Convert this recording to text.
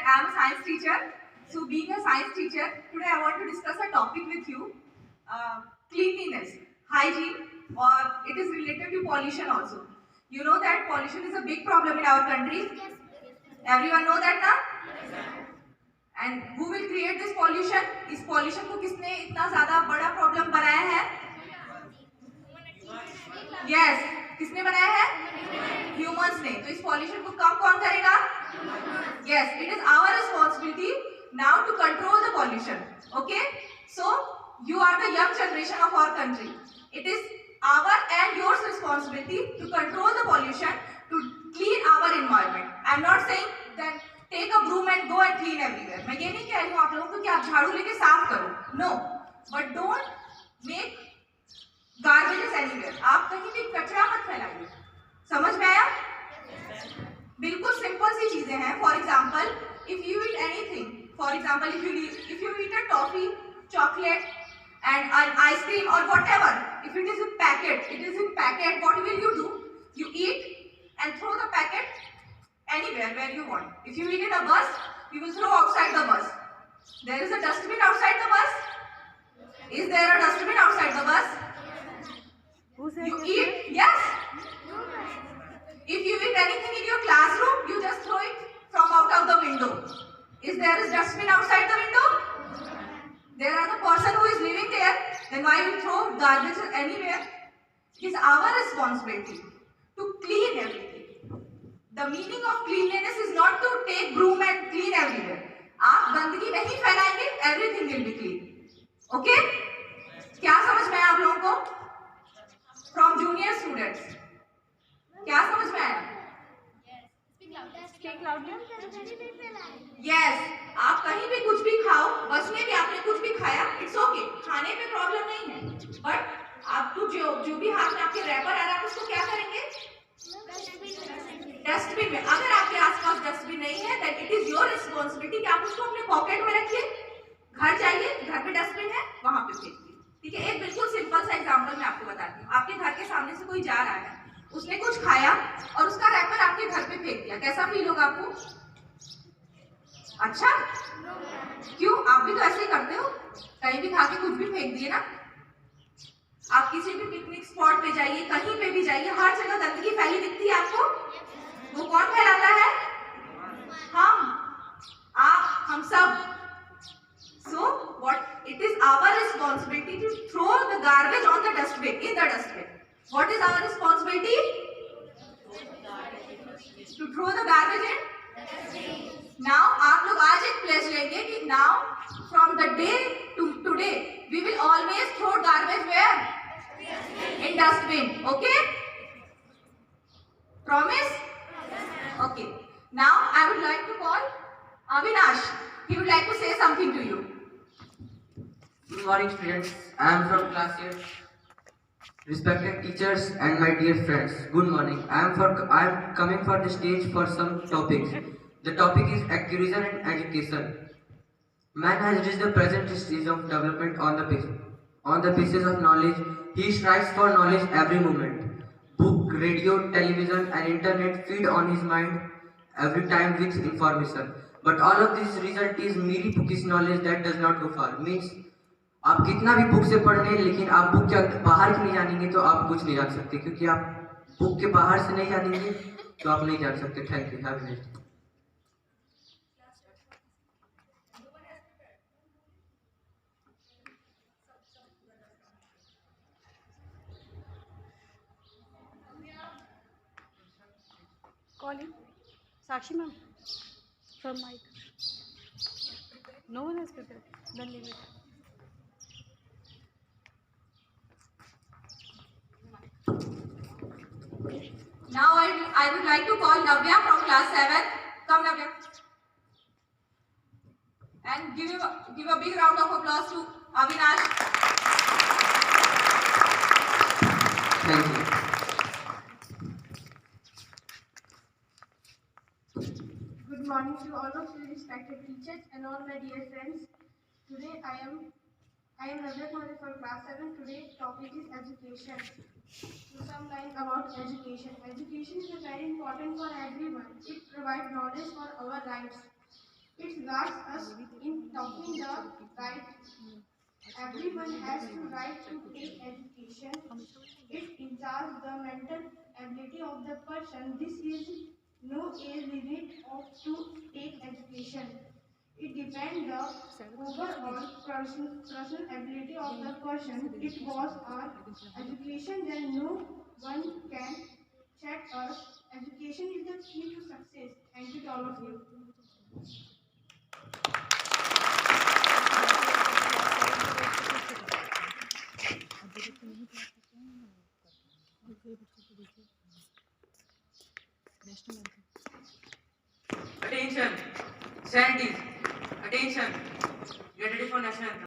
I am a science teacher. So being a science teacher, today I want to discuss a topic with you. Cleanliness, hygiene, or it is related to pollution also. You know that pollution is a big problem in our country. Everyone know that now? And who will create this pollution? इस pollution को किसने इतना ज़्यादा बड़ा problem बनाया है? Yes, किसने बनाया है? Humans ने. तो इस pollution को कम कौन करेगा? Yes, it is our responsibility now to control the pollution. Okay? So you are the young generation of our country. It is our and yours responsibility to control the pollution, to clean our environment. I am not saying that take a broom and go and clean everywhere. मैं ये नहीं कह रही हूँ आप लोगों को कि आप झाड़ू लेके साफ करो. No, but don't make garbages anywhere. आप कहीं भी कचरा मत फैलाइए. समझ में आया? बिल्कुल सिंपल सी चीजें हैं. For example, if you eat anything, for example if you eat a toffee, chocolate and an ice cream or whatever, if it is in packet, what will you do? You eat and throw the packet anywhere where you want. If you eat in a bus, you will throw outside the bus. There is a dustbin outside the bus. Is there a dustbin outside the bus? You eat, yes. If you eat anything in your classroom, you just throw it from out of the window. Is there a dustbin outside the window? There are the person who is living there. Then why you throw garbage anywhere? It is our responsibility to clean everything. The meaning of cleanliness is not to take broom and clean everywhere. आप गंदगी नहीं फैलाएंगे, everything will be clean. Okay? क्या समझ में आया आप लोगों को? From junior students. क्या समझ में आया? Yes. आप कहीं भी कुछ भी खाओ, बस में भी आपने कुछ भी खाया, इट्स ओके. खाने में प्रॉब्लम नहीं है. बट आपको जो भी हाथ में आपके रैपर आ रहा है, उसको क्या करेंगे? डस्टबिन में. अगर आपके आसपास डस्टबिन नहीं है, then it is your responsibility कि आप उसको अपने पॉकेट में रखिए. घर जाइए, घर में डस्टबिन है, वहां पे फेंकिए. ठीक है? एक बिल्कुल सिंपल सा एग्जाम्पल मैं आपको बताती हूँ. आपके घर के सामने से कोई जा रहा है, उसने कुछ खाया और उसका रैपर आपके घर पे फेंक दिया. कैसा फील होगा आपको? अच्छा, क्यों? आप भी तो ऐसे ही करते हो. कहीं भी खा के कुछ भी फेंक दिए ना. आप किसी भी पिकनिक स्पॉट पे जाइए, कहीं पे भी जाइए, हर जगह गंदगी फैली दिखती है आपको. वो कौन फैलाता है? हम सब. So what it is our responsibility to throw the garbage on the dustbin, in the dustbin. What is our responsibility? To throw the garbage in. Now आप लोग आज एक pledge लेंगे कि now from the day to today we will always throw garbage where? In dustbin. Okay? Promise? Okay. Now I would like to call Avinash. He would like to say something to you. Good morning, students. I am from class 8. Respected teachers and my dear friends, good morning. I am coming for the stage for some topics. The topic is acquisition and education. Man has reached the present stage of development on the basis of knowledge. He strives for knowledge every moment. Book, radio, television, and internet feed on his mind every time with information. But all of this result is merely bookish knowledge that does not go far. Means आप कितना भी book से पढ़ लें, लेकिन आप book के बाहर की नहीं जानेंगे तो आप कुछ नहीं जान सकते. क्योंकि आप बुक के बाहर से नहीं जानेंगे तो आप नहीं जान सकते. Thank you. Have a nice day. Calling Sakshi ma'am from mic. No one has prepared. Then leave it. Now I would like to call Navya from class 7. Come Navya. And give a big round of applause to Avinash. Thank you. Good morning to all of you respected teachers and all my dear friends. Today I am Navya Kumari from class 7. Today's topic is education. So some lines about education. Education is very important for everyone. It provides knowledge for our lives. It guards us in talking the right. Everyone has the right to take education. It enhances the mental ability of the person. This is no age limit of to take education. It depends the overall personal ability of the person. It was our education, then no one can check us. Education is the key to success. Thank you to all of you. Attention, scientists, attention. Get ready for national anthem.